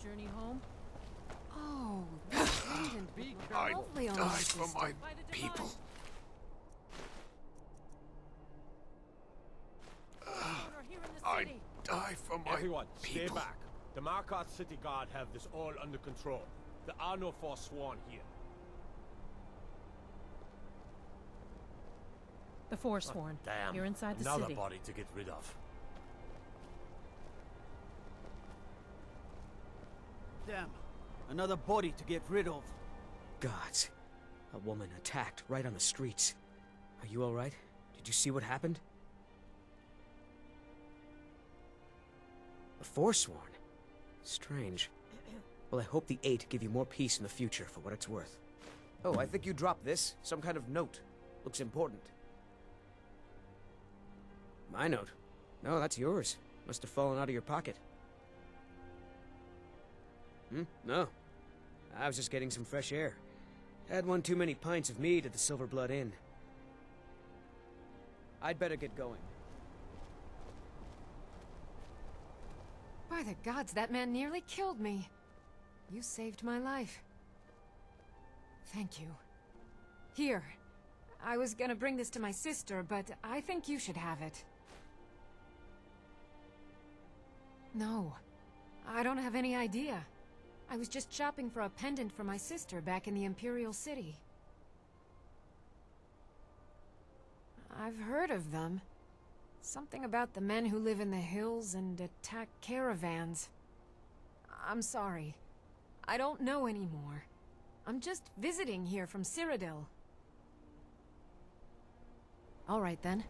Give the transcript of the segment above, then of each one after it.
your journey home? Oh, the pendant would look lovely on my sister. For my people. I die for my Everyone, people. stay back. The Markarth City Guard have this all under control. There are no Forsworn here. The Forsworn. Damn. You're inside the Another city. body to get rid of. Damn. Another body to get rid of. Gods. A woman attacked right on the streets. Are you alright? Did you see what happened? A Forsworn? Strange. Well, I hope the Eight give you more peace in the future for what it's worth. Oh, I think you dropped this. Some kind of note. Looks important. My note? No, that's yours. Must have fallen out of your pocket. No. I was just getting some fresh air. Had one too many pints of mead at the Silver Blood Inn. I'd better get going. By the gods, that man nearly killed me. You saved my life. Thank you. Here. I was gonna bring this to my sister, but I think you should have it. No. I don't have any idea. I was just shopping for a pendant for my sister back in the Imperial City. I've heard of them. Something about the men who live in the hills and attack caravans. I'm sorry. I don't know anymore. I'm just visiting here from Cyrodiil. All right then.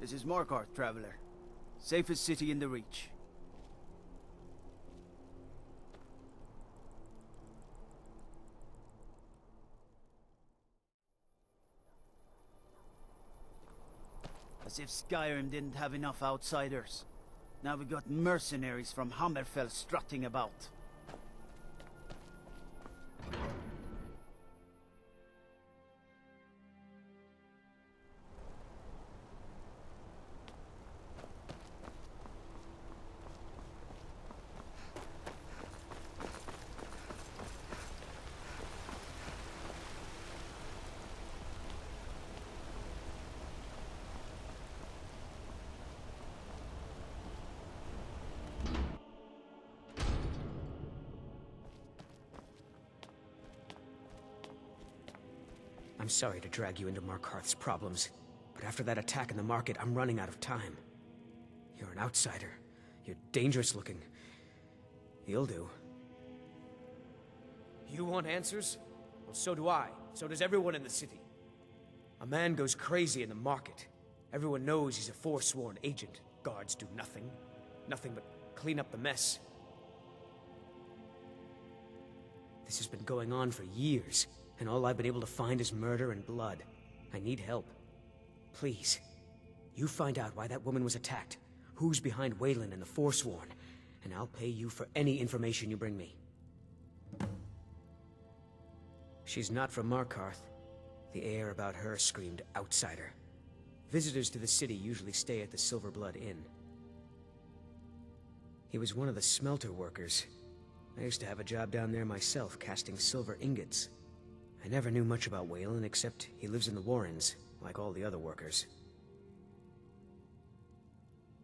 This is Markarth, traveler. Safest city in the Reach. As if Skyrim didn't have enough outsiders. Now we got mercenaries from Hammerfell strutting about. I'm sorry to drag you into Markarth's problems, but after that attack in the market, I'm running out of time. You're an outsider. You're dangerous looking. You'll do. You want answers? Well, so do I. So does everyone in the city. A man goes crazy in the market. Everyone knows he's a Forsworn agent. Guards do nothing. Nothing but clean up the mess. This has been going on for years, and all I've been able to find is murder and blood. I need help. Please, you find out why that woman was attacked, who's behind Waylon and the Forsworn, and I'll pay you for any information you bring me. She's not from Markarth. The air about her screamed outsider. Visitors to the city usually stay at the Silver Blood Inn. He was one of the smelter workers. I used to have a job down there myself, casting silver ingots. I never knew much about Waylon, except he lives in the Warrens, like all the other workers.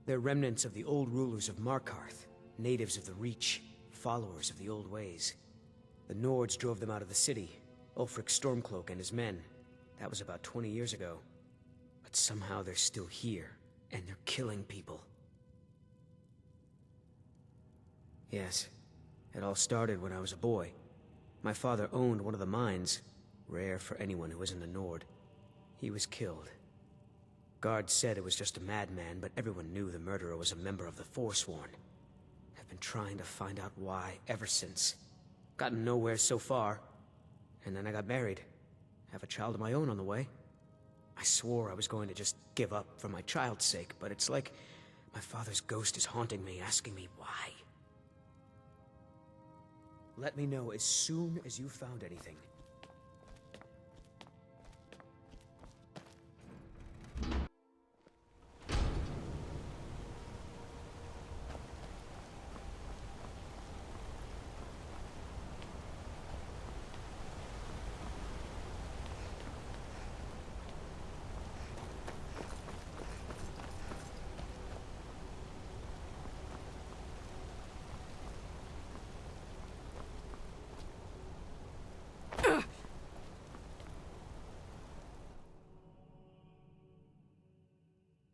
They're remnants of the old rulers of Markarth, natives of the Reach, followers of the old ways. The Nords drove them out of the city, Ulfric Stormcloak and his men. That was about 20 years ago. But somehow they're still here, and they're killing people. Yes, it all started when I was a boy. My father owned one of the mines, rare for anyone who isn't a Nord. He was killed. Guards said it was just a madman, but everyone knew the murderer was a member of the Forsworn. I've been trying to find out why ever since. Gotten nowhere so far. And then I got married. Have a child of my own on the way. I swore I was going to just give up for my child's sake, but it's like my father's ghost is haunting me, asking me why. Let me know as soon as you found anything.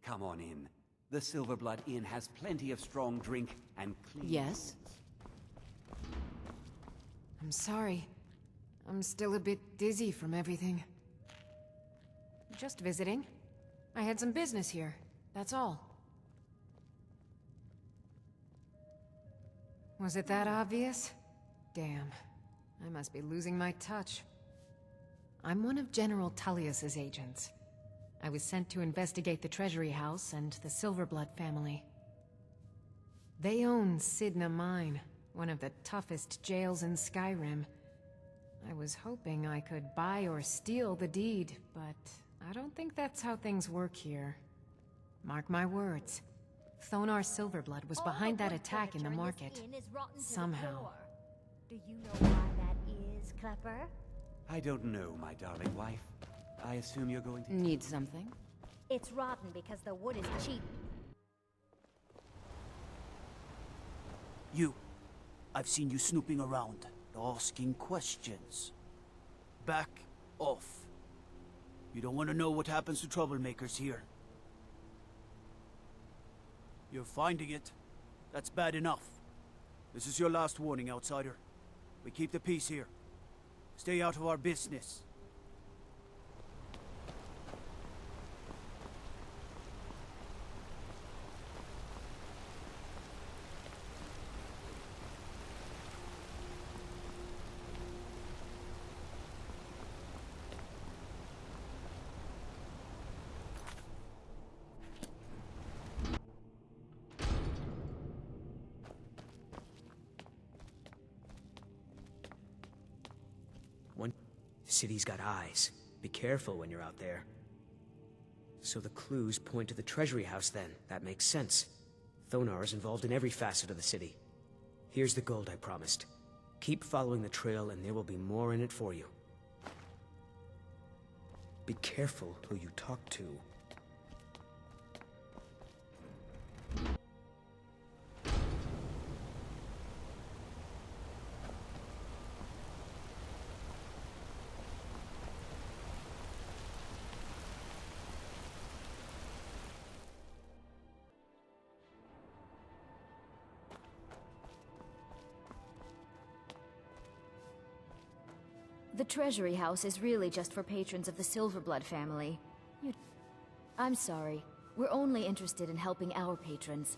Come on in. The Silverblood Inn has plenty of strong drink and clean. Yes? I'm sorry. I'm still a bit dizzy from everything. Just visiting. I had some business here, that's all. Was it that obvious? Damn. I must be losing my touch. I'm one of General Tullius's agents. I was sent to investigate the Treasury House and the Silverblood family. They own Sidna Mine, one of the toughest jails in Skyrim. I was hoping I could buy or steal the deed, but I don't think that's how things work here. Mark my words. Thonar Silverblood was behind that attack in the market. Somehow. Do you know why that is, Klepper? I don't know, my darling wife. I assume you're going to... Need something? It's rotten because the wood is cheap. You. I've seen you snooping around, asking questions. Back off. You don't want to know what happens to troublemakers here. You're finding it. That's bad enough. This is your last warning, outsider. We keep the peace here. Stay out of our business. The city's got eyes. Be careful when you're out there. So the clues point to the Treasury House then. That makes sense. Thonar is involved in every facet of the city. Here's the gold I promised. Keep following the trail and there will be more in it for you. Be careful who you talk to. The Treasury House is really just for patrons of the Silverblood family. I'm sorry. We're only interested in helping our patrons.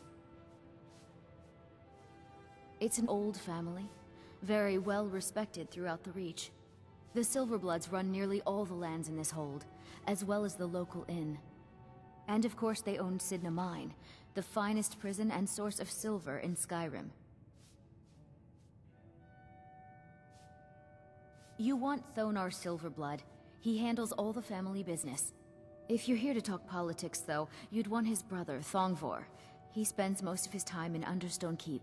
It's an old family, very well respected throughout the Reach. The Silverbloods run nearly all the lands in this hold, as well as the local inn. And of course they own Sidna Mine, the finest prison and source of silver in Skyrim. You want Thonar Silverblood. He handles all the family business. If you're here to talk politics, though, you'd want his brother, Thongvor. He spends most of his time in Understone Keep.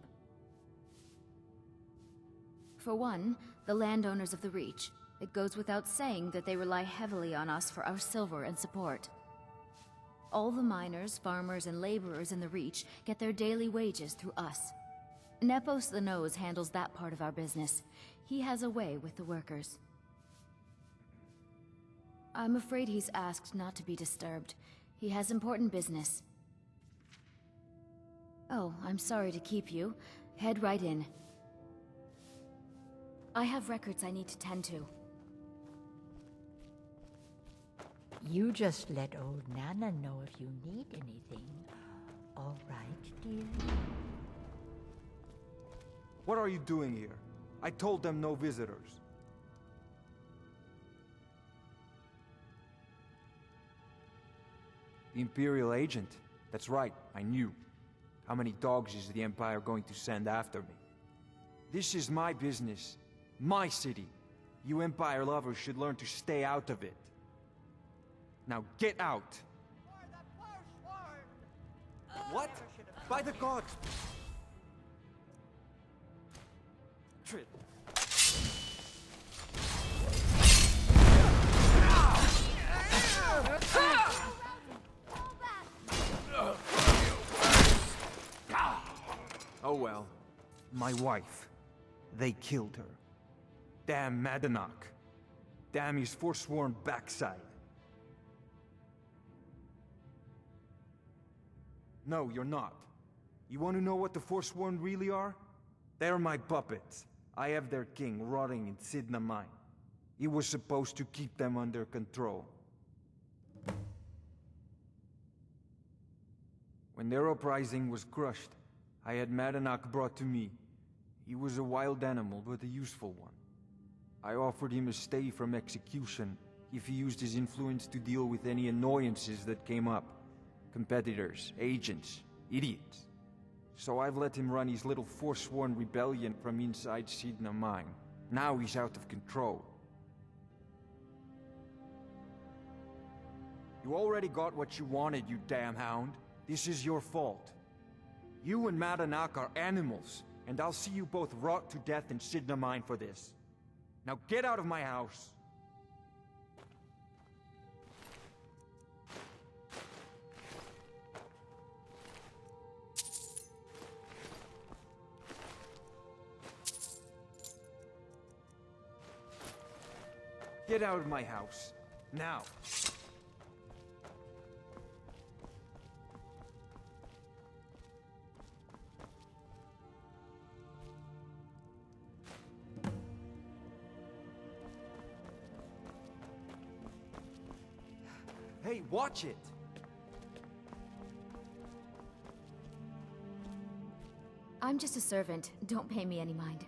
For one, the landowners of the Reach. It goes without saying that they rely heavily on us for our silver and support. All the miners, farmers, and laborers in the Reach get their daily wages through us. Nepos the Nose handles that part of our business. He has a way with the workers. I'm afraid he's asked not to be disturbed. He has important business. Oh, I'm sorry to keep you. Head right in. I have records I need to tend to. You just let old Nana know if you need anything. All right, dear? What are you doing here? I told them no visitors. The Imperial agent? That's right, I knew. How many dogs is the Empire going to send after me? This is my business. My city. You Empire lovers should learn to stay out of it. Now get out! What? By the gods! Trid. Oh well. My wife. They killed her. Damn Madanach. Damn his forsworn backside. No, you're not. You want to know what the Forsworn really are? They're my puppets. I have their king rotting in Sidna Mine. He was supposed to keep them under control. When their uprising was crushed, I had Madanach brought to me. He was a wild animal, but a useful one. I offered him a stay from execution if he used his influence to deal with any annoyances that came up. Competitors, agents, idiots. So I've let him run his little Forsworn rebellion from inside Sidna Mine. Now he's out of control. You already got what you wanted, you damn hound. This is your fault. You and Madanach are animals, and I'll see you both rot to death in Sidna Mine for this. Now get out of my house! Get out of my house. Now. Hey, watch it! I'm just a servant. Don't pay me any mind.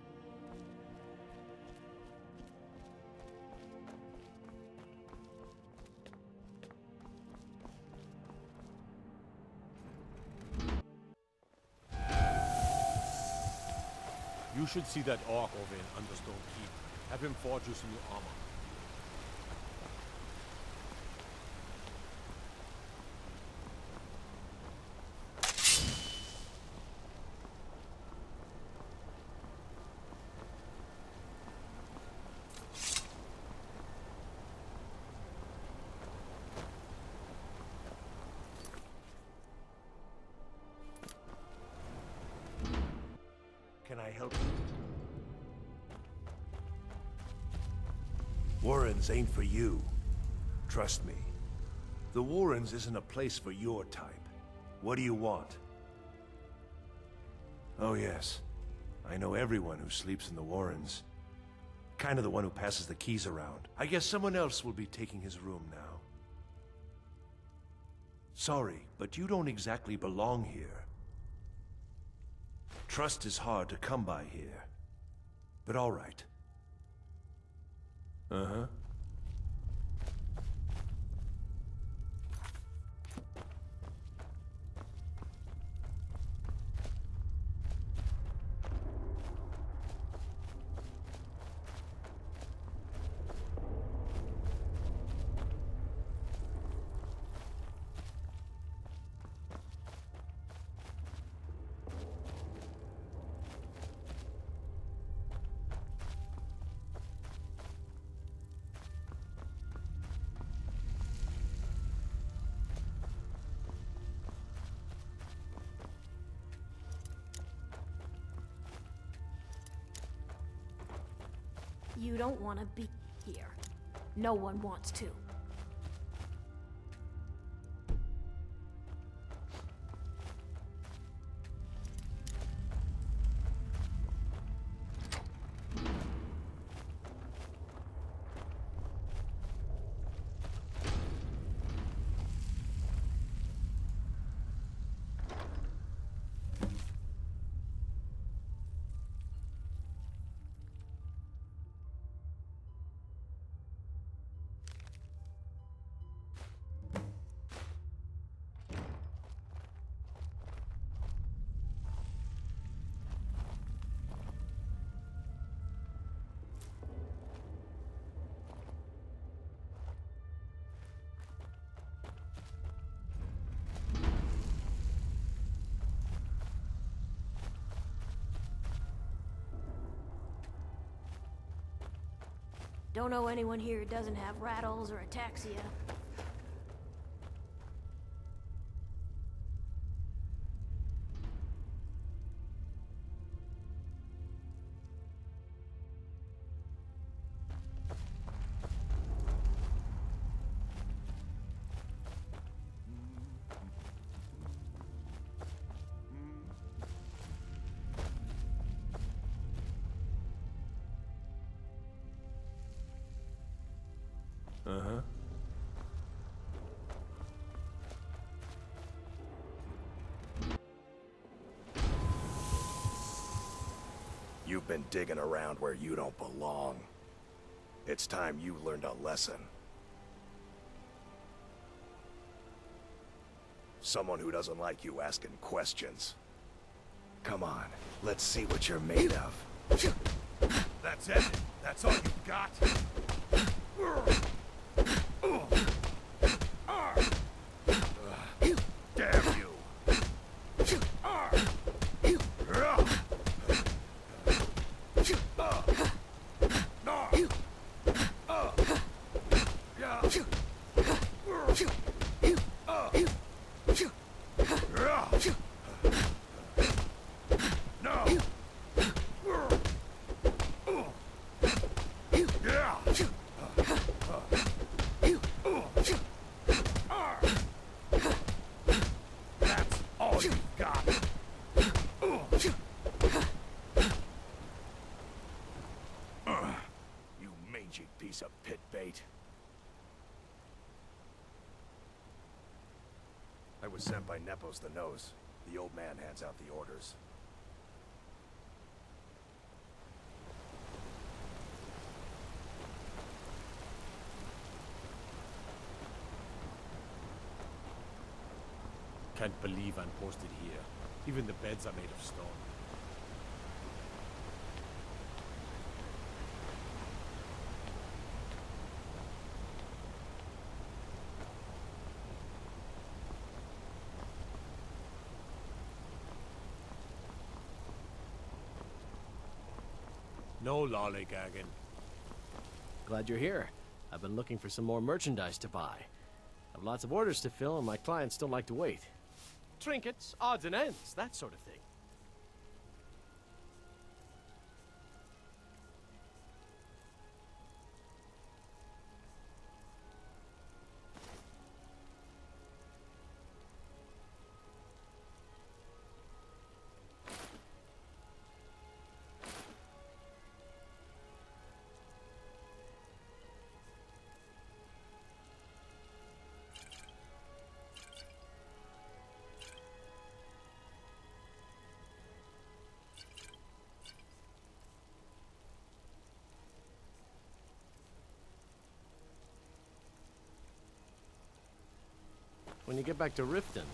You should see that orc over in Understone Keep. Have him forge you some new armor. Can I help you? Warrens ain't for you. Trust me. The Warrens isn't a place for your type. What do you want? Oh yes. I know everyone who sleeps in the Warrens. Kind of the one who passes the keys around. I guess someone else will be taking his room now. Sorry, but you don't exactly belong here. Trust is hard to come by here. But all right. Uh-huh. You don't want to be here. No one wants to. Don't know anyone here who doesn't have rattles or ataxia. Uh-huh. You've been digging around where you don't belong. It's time you learned a lesson. Someone who doesn't like you asking questions. Come on, let's see what you're made of. That's it? That's all you've got? Damn you! That's all you've got. You mangy piece of pit bait. I was sent by Nepos the Nose. The old man hands out the orders. Can't believe I'm posted here. Even the beds are made of stone. No lollygagging. Glad you're here. I've been looking for some more merchandise to buy. I've lots of orders to fill, and my clients don't like to wait. Trinkets, odds and ends, that sort of thing. When you get back to Riften,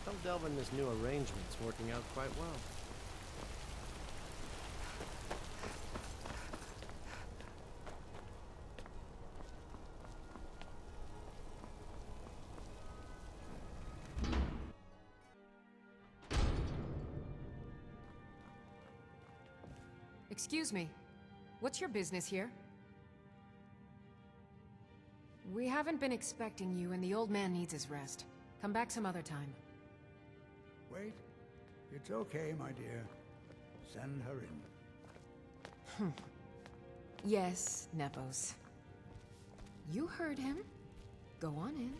tell Delvin this new arrangement's working out quite well. Excuse me. What's your business here? We haven't been expecting you, and the old man needs his rest. Come back some other time. Wait. It's okay, my dear. Send her in. Yes, Nepos. You heard him. Go on in.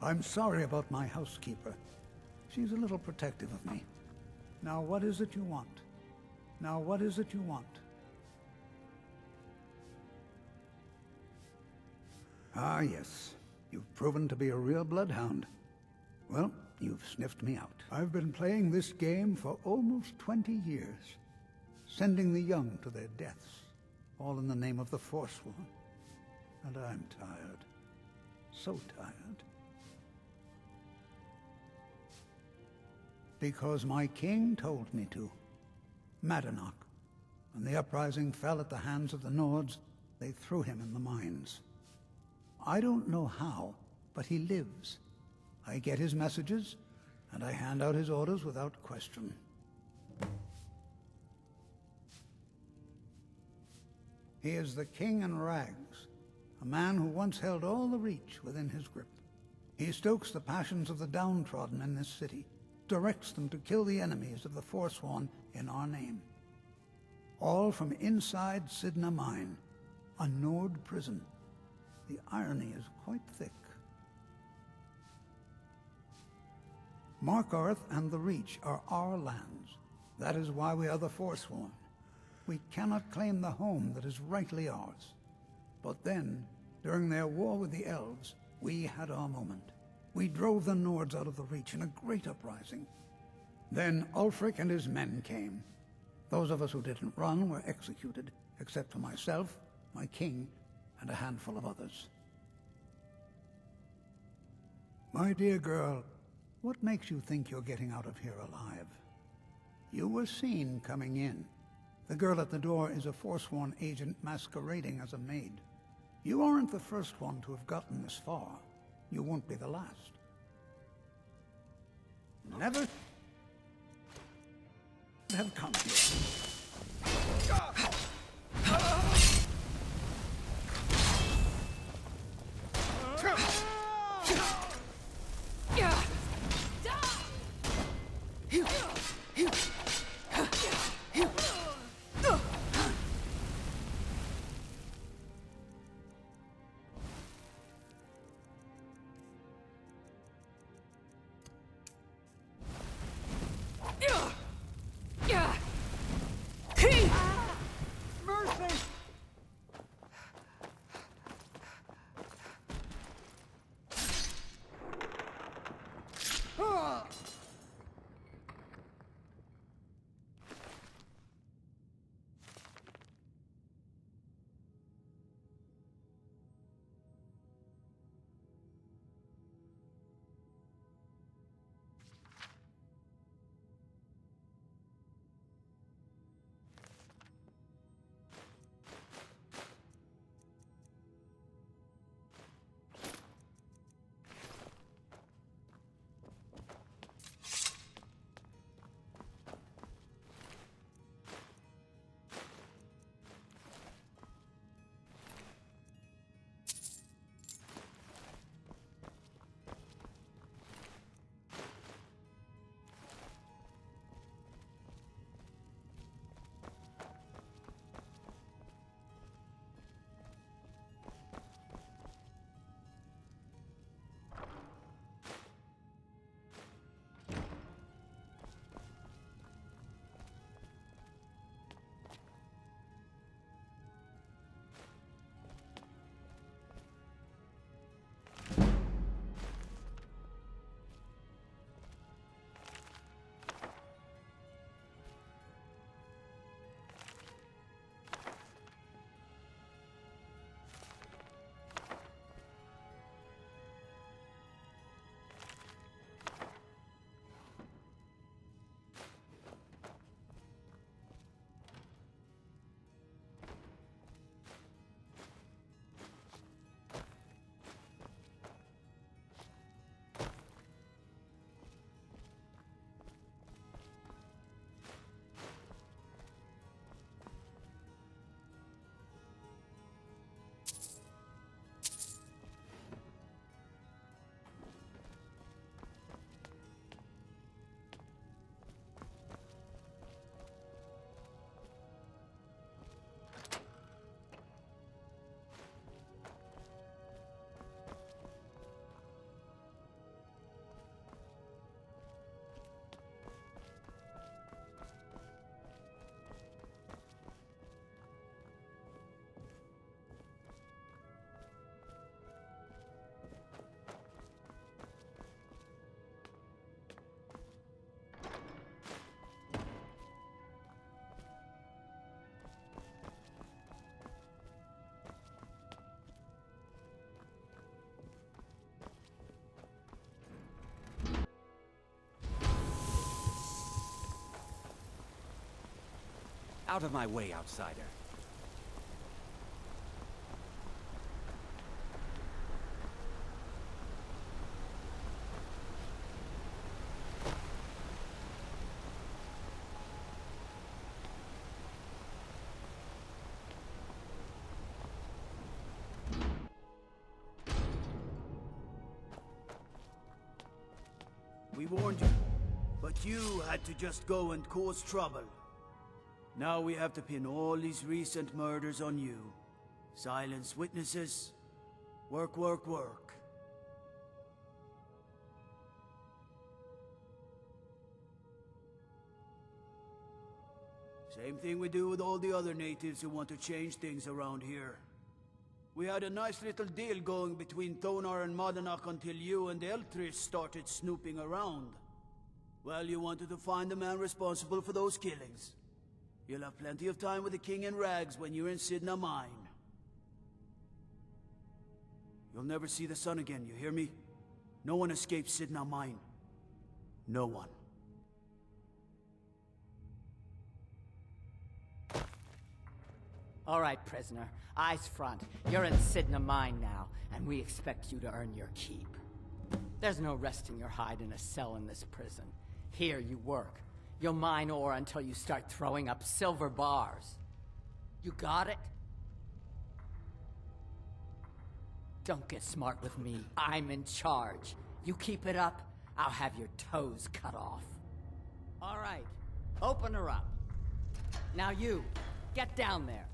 I'm sorry about my housekeeper. She's a little protective of me. Now, what is it you want? Now, what is it you want? Ah, yes. You've proven to be a real bloodhound. Well, you've sniffed me out. I've been playing this game for almost 20 years, sending the young to their deaths, all in the name of the Forsworn. And I'm tired. So tired. Because my king told me to. Madanach. When the uprising fell at the hands of the Nords, they threw him in the mines. I don't know how, but he lives. I get his messages, and I hand out his orders without question. He is the king in rags, a man who once held all the Reach within his grip. He stokes the passions of the downtrodden in this city, directs them to kill the enemies of the Forsworn in our name. All from inside Sidna Mine, a Nord prison. The irony is quite thick. Markarth and the Reach are our lands. That is why we are the Forsworn. We cannot claim the home that is rightly ours. But then, during their war with the elves, we had our moment. We drove the Nords out of the Reach in a great uprising. Then Ulfric and his men came. Those of us who didn't run were executed, except for myself, my king, and a handful of others. My dear girl, what makes you think you're getting out of here alive? You were seen coming in. The girl at the door is a Forsworn agent masquerading as a maid. You aren't the first one to have gotten this far. You won't be the last. Never have come here. Out of my way, outsider. We warned you. But you had to just go and cause trouble. Now we have to pin all these recent murders on you. Silence witnesses. Work, work, work. Same thing we do with all the other natives who want to change things around here. We had a nice little deal going between Thonar and Madanak until you and Eltris started snooping around. Well, you wanted to find the man responsible for those killings. You'll have plenty of time with the King in rags when you're in Sidna Mine. You'll never see the sun again, you hear me? No one escapes Sidna Mine. No one. All right, prisoner. Eyes front. You're in Sidna Mine now, and we expect you to earn your keep. There's no resting your hide in a cell in this prison. Here you work. You'll mine ore until you start throwing up silver bars. You got it? Don't get smart with me. I'm in charge. You keep it up, I'll have your toes cut off. All right. Open her up. Now you, get down there.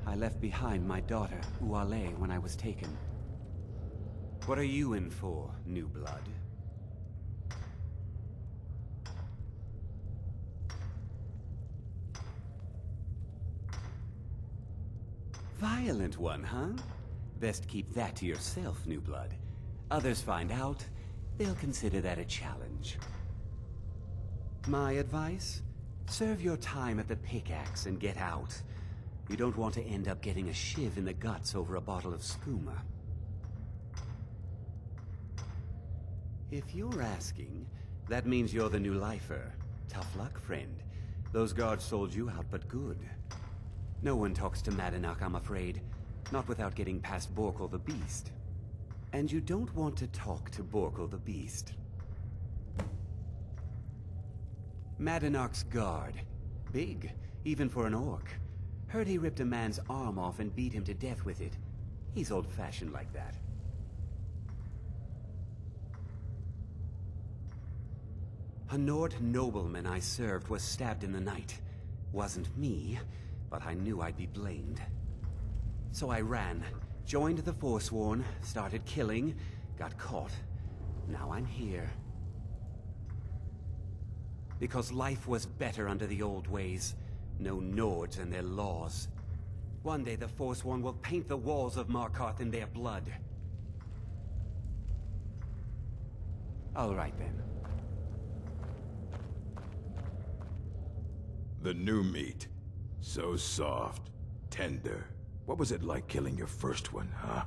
I left behind my daughter, Uale, when I was taken. What are you in for, new blood? Violent one, huh? Best keep that to yourself, new blood. Others find out, they'll consider that a challenge. My advice? Serve your time at the pickaxe and get out. You don't want to end up getting a shiv in the guts over a bottle of skooma. If you're asking, that means you're the new lifer. Tough luck, friend. Those guards sold you out, but good. No one talks to Madanak, I'm afraid. Not without getting past Borkul the Beast. And you don't want to talk to Borkul the Beast. Madanak's guard. Big, even for an orc. Heard he ripped a man's arm off and beat him to death with it. He's old-fashioned like that. A Nord nobleman I served was stabbed in the night. Wasn't me, but I knew I'd be blamed. So I ran, joined the Forsworn, started killing, got caught. Now I'm here. Because life was better under the old ways. No Nords and their laws. One day the Forsworn will paint the walls of Markarth in their blood. All right then. The new meat. So soft, tender. What was it like killing your first one, huh?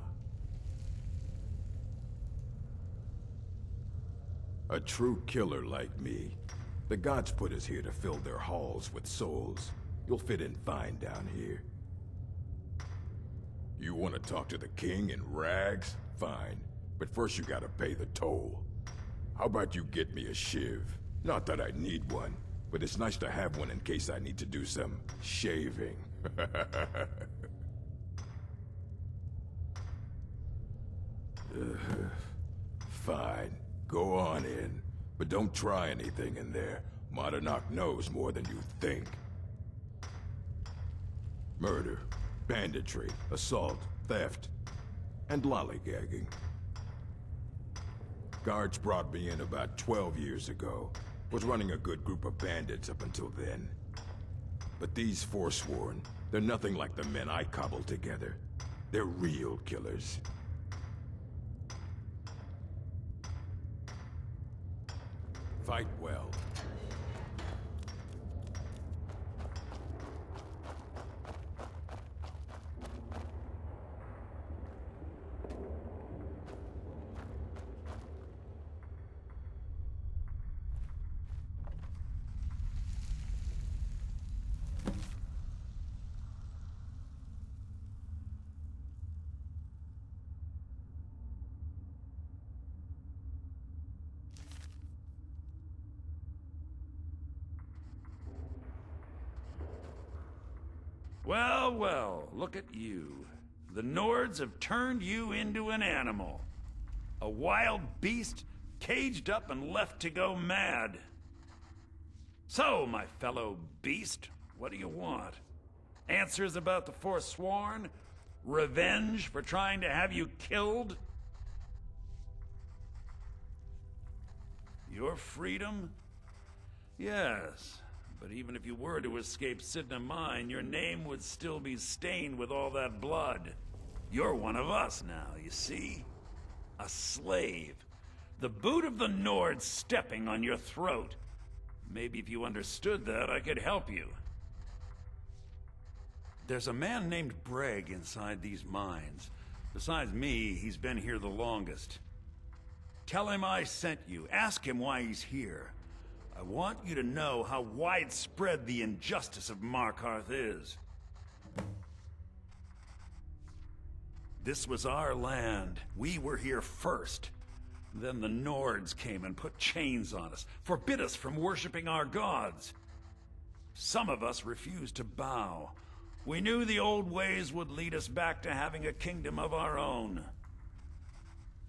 A true killer like me. The gods put us here to fill their halls with souls. You'll fit in fine down here. You want to talk to the king in rags? Fine. But first you gotta pay the toll. How about you get me a shiv? Not that I need one, but it's nice to have one in case I need to do some shaving. Fine. Go on in. But don't try anything in there. Madanak knows more than you think. Murder, banditry, assault, theft, and lollygagging. Guards brought me in about 12 years ago. Was running a good group of bandits up until then. But these Forsworn, They're nothing like the men I cobbled together. They're real killers. Fight well. Well, well, look at you. The Nords have turned you into an animal. A wild beast, caged up and left to go mad. So, my fellow beast, what do you want? Answers about the Forsworn? Revenge for trying to have you killed? Your freedom? Yes. But even if you were to escape Sidna Mine, your name would still be stained with all that blood. You're one of us now, you see? A slave. The boot of the Nord stepping on your throat. Maybe if you understood that, I could help you. There's a man named Breg inside these mines. Besides me, he's been here the longest. Tell him I sent you. Ask him why he's here. I want you to know how widespread the injustice of Markarth is. This was our land. We were here first. Then the Nords came and put chains on us, forbid us from worshipping our gods. Some of us refused to bow. We knew the old ways would lead us back to having a kingdom of our own.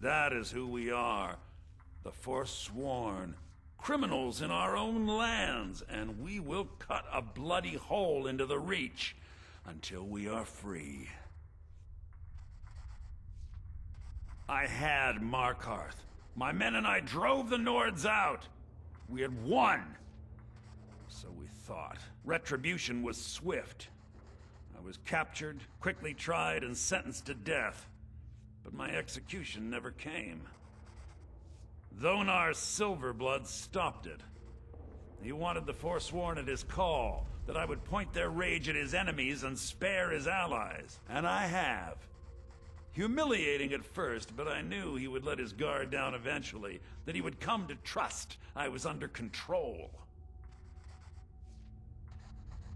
That is who we are, the Forsworn. Criminals in our own lands, and we will cut a bloody hole into the Reach until we are free. I had Markarth. My men and I drove the Nords out. We had won. So we thought. Retribution was swift. I was captured, quickly tried, and sentenced to death. But my execution never came. Dhonar's Silverblood stopped it. He wanted the Forsworn at his call, that I would point their rage at his enemies and spare his allies. And I have. Humiliating at first, but I knew he would let his guard down eventually, that he would come to trust I was under control.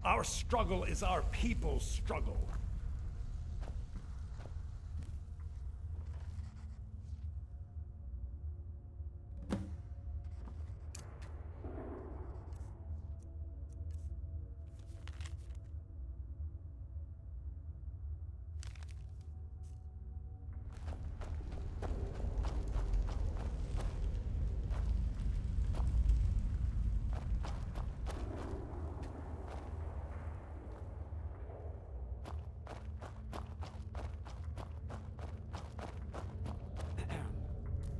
Our struggle is our people's struggle.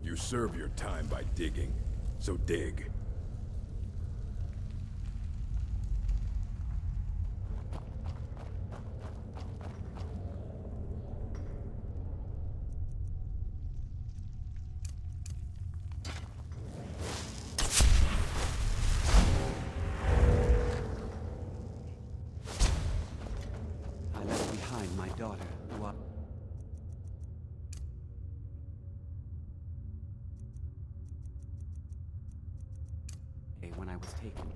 You serve your time by digging, so dig. I left behind my daughter, who I... when I was taken.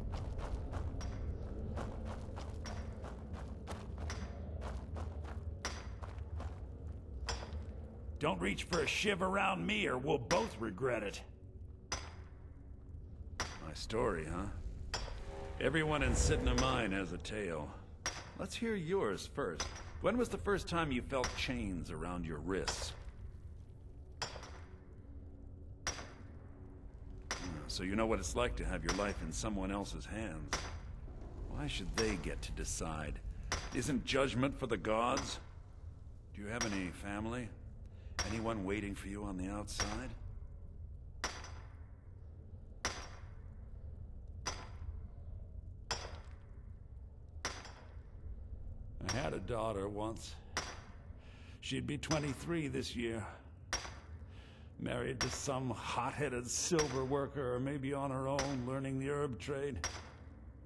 Don't reach for a shiv around me or we'll both regret it. My story, huh? Everyone in Sidna Mine has a tale. Let's hear yours first. When was the first time you felt chains around your wrists? So you know what it's like to have your life in someone else's hands. Why should they get to decide? Isn't judgment for the gods? Do you have any family? Anyone waiting for you on the outside? I had daughter once. She'd be 23 this year. Married to some hot-headed silver worker, or maybe on her own, learning the herb trade.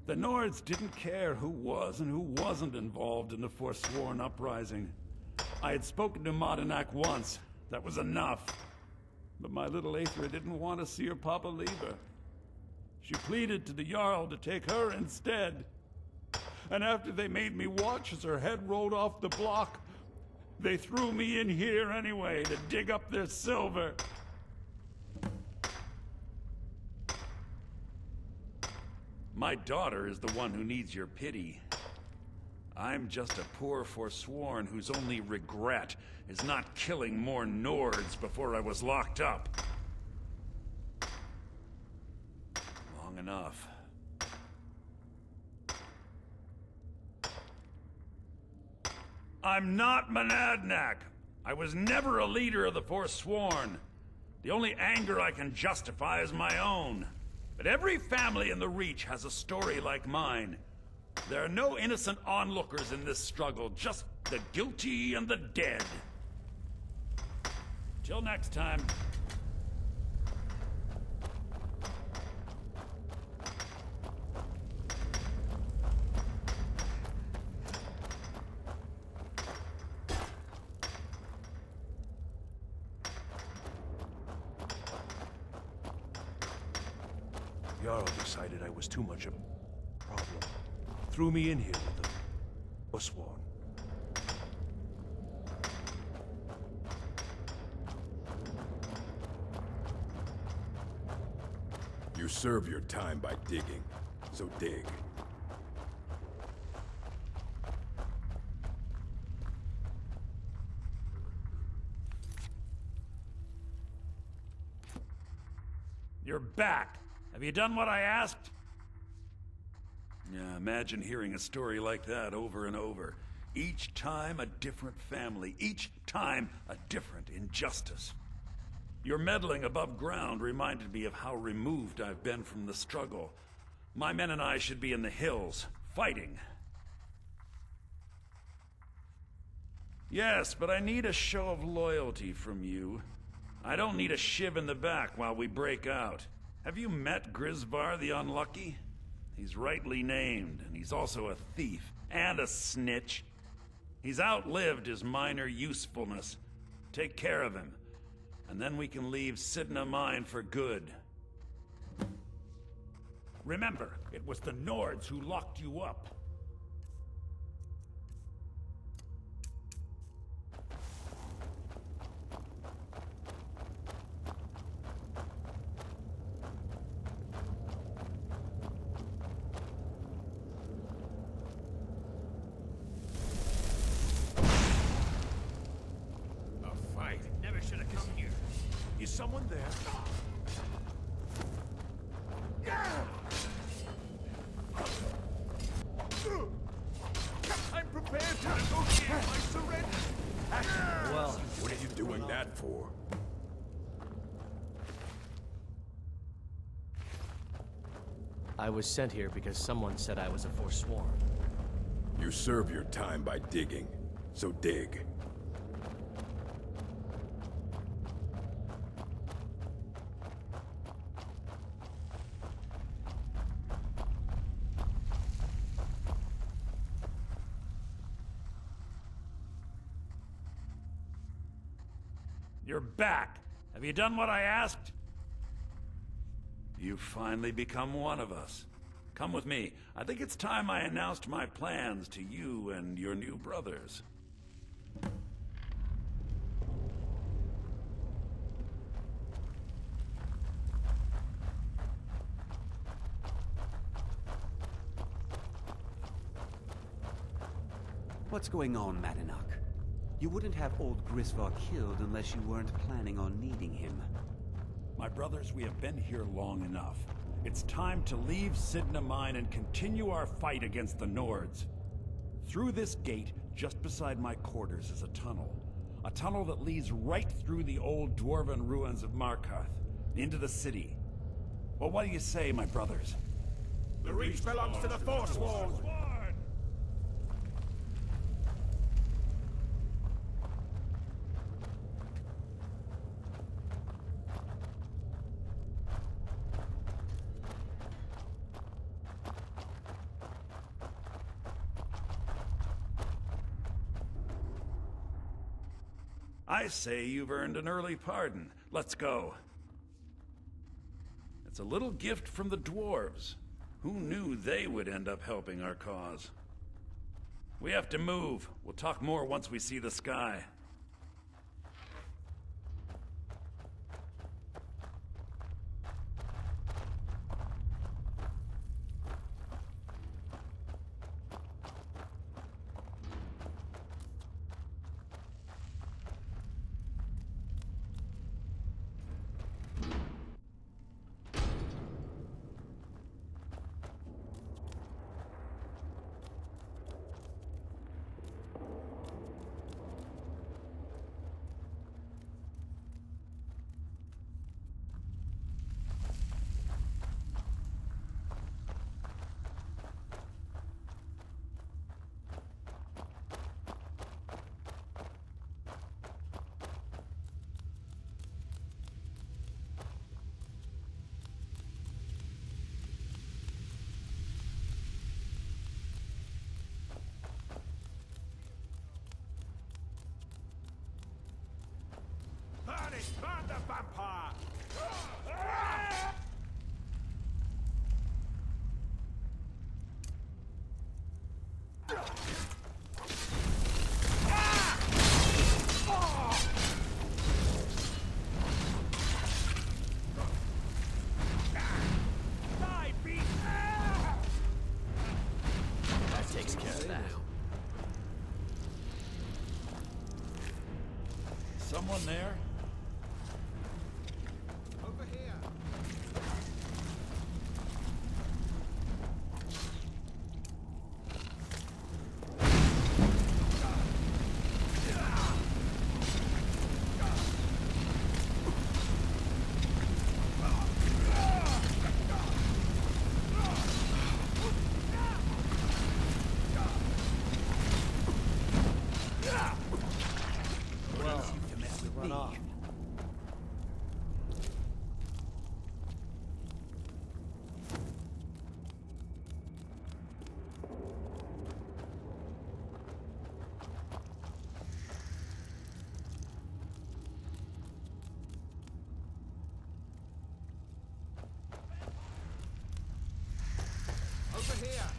The Nords didn't care who was and who wasn't involved in the Forsworn uprising. I had spoken to Madanak once. That was enough. But my little Aethra didn't want to see her papa leave her. She pleaded to the Jarl to take her instead. And after they made me watch as her head rolled off the block, they threw me in here anyway to dig up their silver. My daughter is the one who needs your pity. I'm just a poor Forsworn whose only regret is not killing more Nords before I was locked up. Long enough. I'm not Monadnack. I was never a leader of the Forsworn. The only anger I can justify is my own. But every family in the Reach has a story like mine. There are no innocent onlookers in this struggle, just the guilty and the dead. Till next time. Jarl decided I was too much of a problem. Threw me in here with the Forsworn. You serve your time by digging, so dig. You're back. Have you done what I asked? Yeah, imagine hearing a story like that over and over. Each time a different family, each time a different injustice. Your meddling above ground reminded me of how removed I've been from the struggle. My men and I should be in the hills, fighting. Yes, but I need a show of loyalty from you. I don't need a shiv in the back while we break out. Have you met Grisvar the Unlucky? He's rightly named, and he's also a thief and a snitch. He's outlived his minor usefulness. Take care of him, and then we can leave Sidna Mine for good. Remember, it was the Nords who locked you up. Is someone there? I'm prepared to negotiate my surrender. Well, what are you doing that for? I was sent here because someone said I was a Forsworn. You serve your time by digging, so dig. You're back. Have you done what I asked? You've finally become one of us. Come with me. I think it's time I announced my plans to you and your new brothers. What's going on, Madanak? You wouldn't have old Grisvar killed unless you weren't planning on needing him. My brothers, we have been here long enough. It's time to leave Sidna Mine and continue our fight against the Nords. Through this gate, just beside my quarters, is a tunnel. A tunnel that leads right through the old dwarven ruins of Markarth, into the city. Well, what do you say, my brothers? The Reach belongs to the Forsworn. I say you've earned an early pardon. Let's go. It's a little gift from the dwarves. Who knew they would end up helping our cause? We have to move. We'll talk more once we see the sky. Punish, burn the vampire! Die, beast! That takes care of that. Someone there? Over here! Run off. Over here!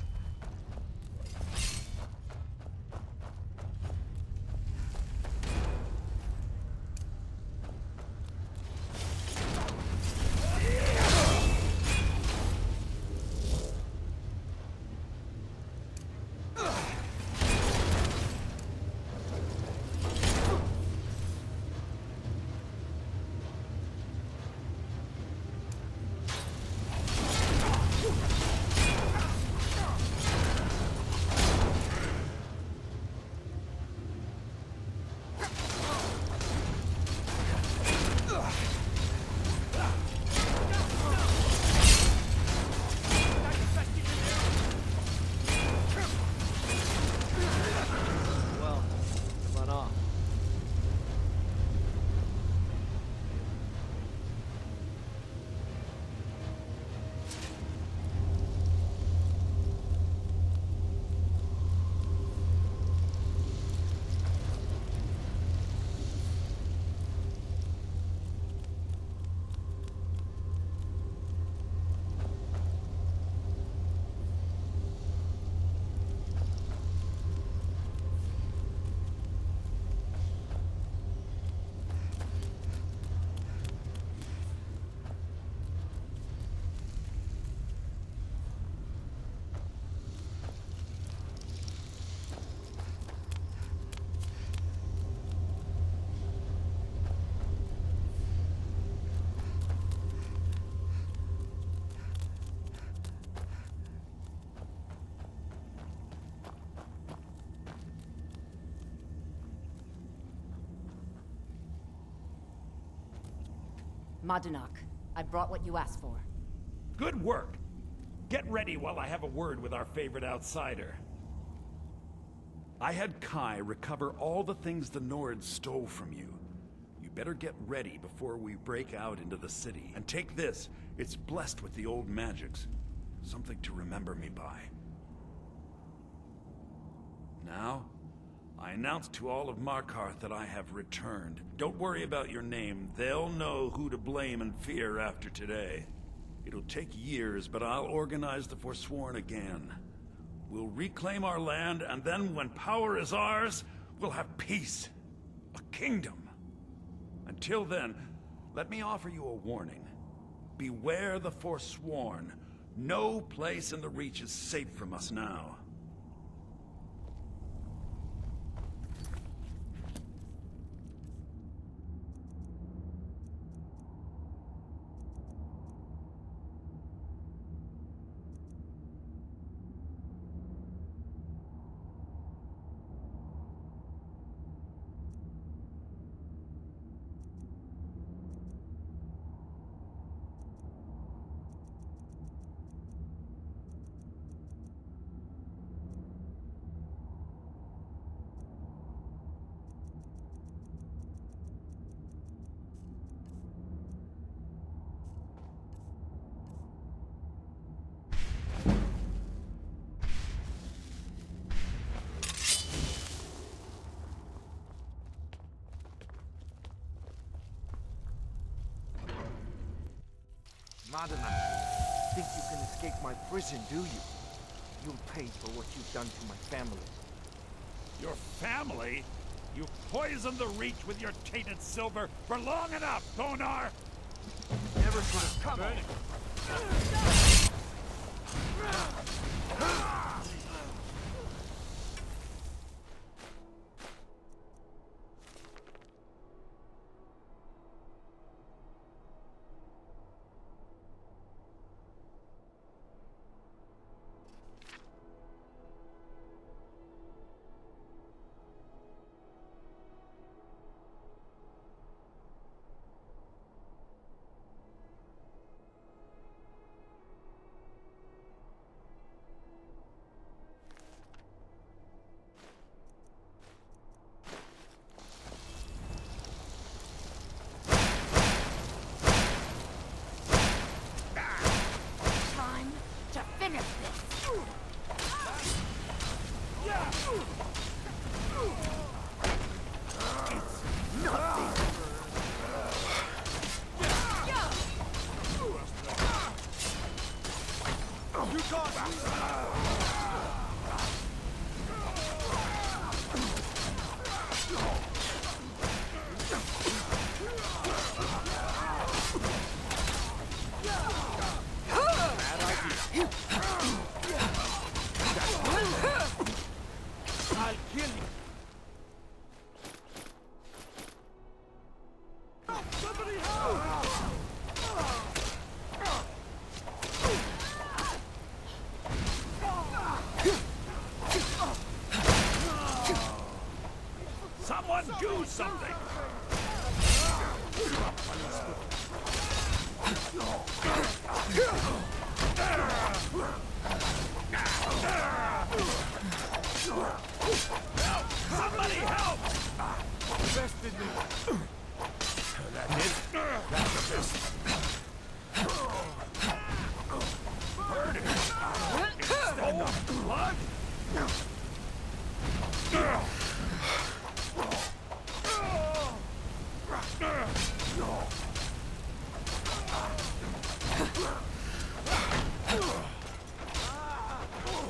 Well, run off. Madunak, I brought what you asked for. Good work. Get ready while I have a word with our favorite outsider. I had Kai recover all the things the Nords stole from you. You better get ready before we break out into the city. And take this. It's blessed with the old magics. Something to remember me by. Now, I announced to all of Markarth that I have returned. Don't worry about your name. They'll know who to blame and fear after today. It'll take years, but I'll organize the Forsworn again. We'll reclaim our land, and then when power is ours, we'll have peace. A kingdom. Until then, let me offer you a warning. Beware the Forsworn. No place in the Reach is safe from us now. Madonna, think you can escape my prison, do you? You'll pay for what you've done to my family. Your family? You poisoned the Reach with your tainted silver for long enough, Thonar! Never could have come on. Someone do something! Somebody help! Bested me. That it? That's the best. Heard it. Is that not blood?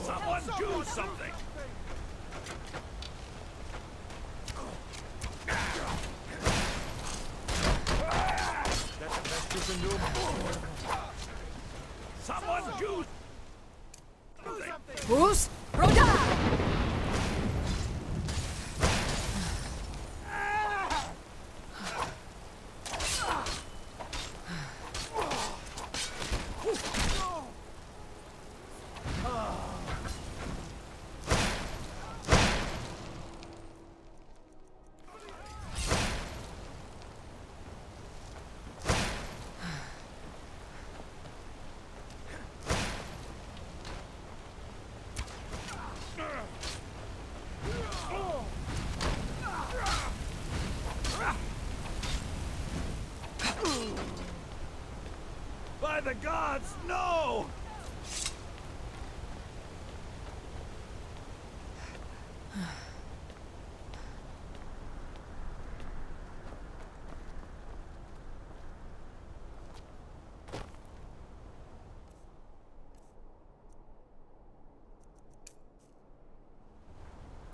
Someone do something! That's the best you can do. Someone do something! Bruce, Roda! By the gods, no!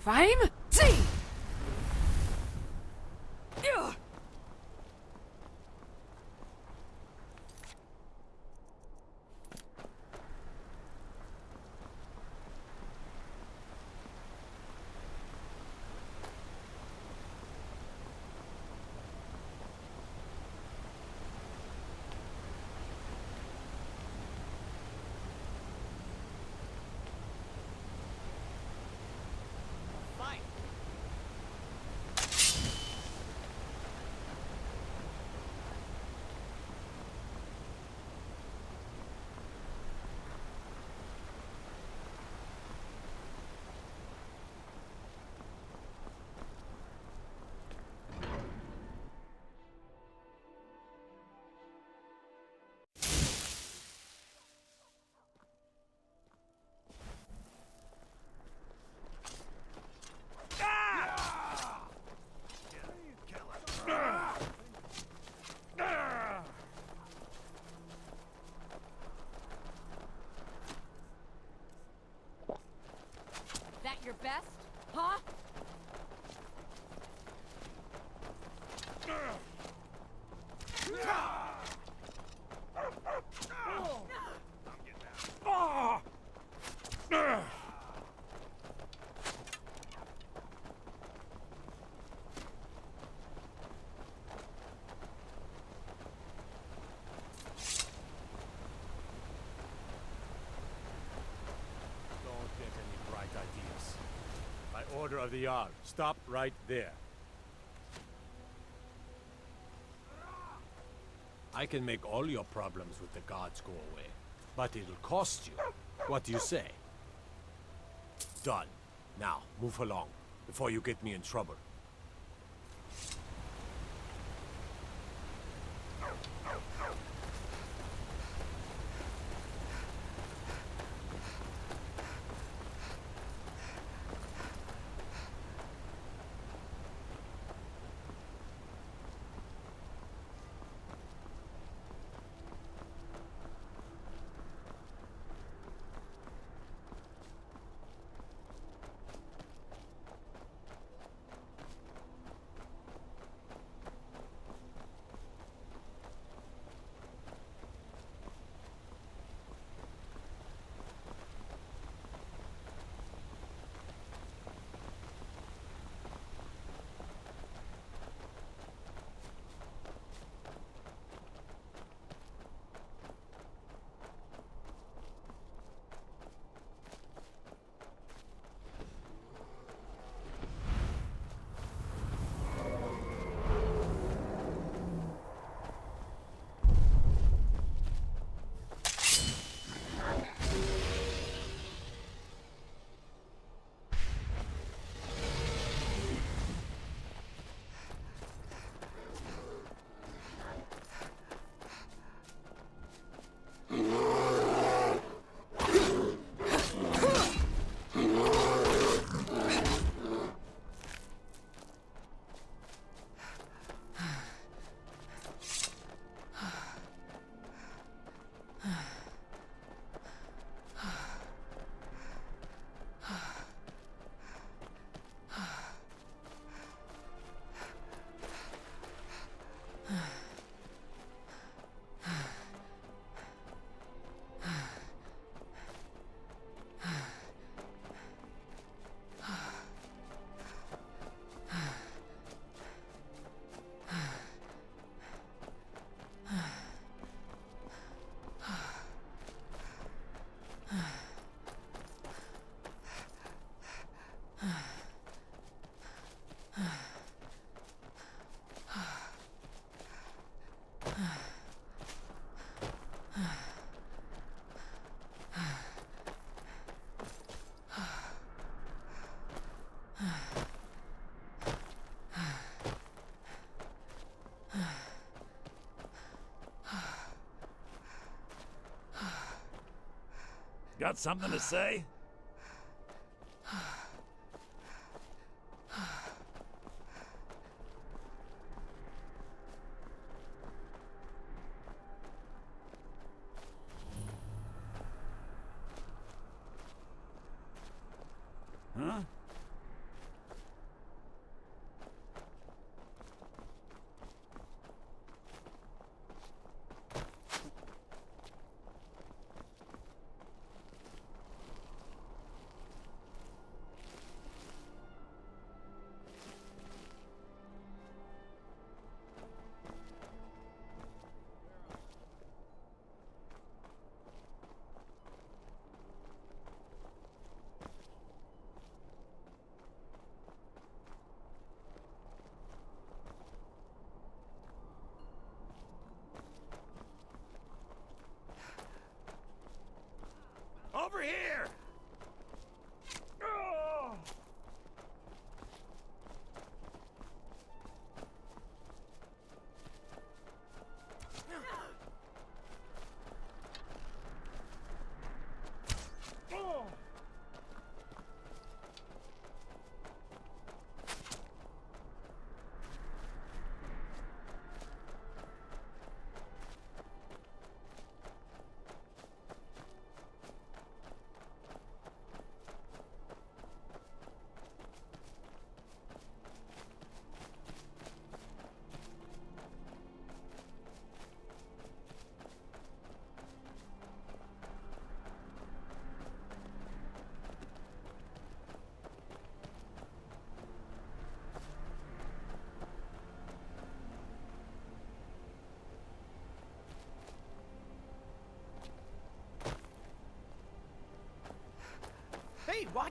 Fine? See! That your best? Huh? Don't get any bright ideas. By order of the Jarl, stop right there. I can make all your problems with the gods go away, but it'll cost you. What do you say? Done. Now, move along, before you get me in trouble. Got something to say? Huh?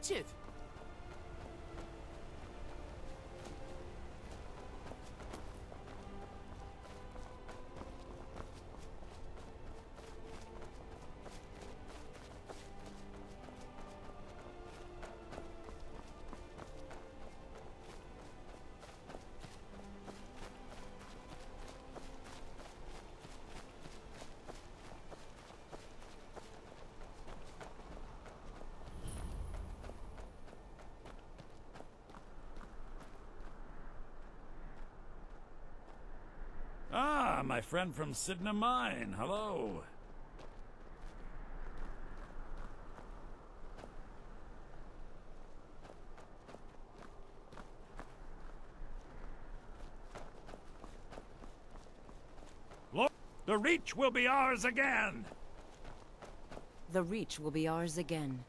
Watch it! Ah, my friend from Sidna Mine. Hello. Look, the Reach will be ours again. The Reach will be ours again.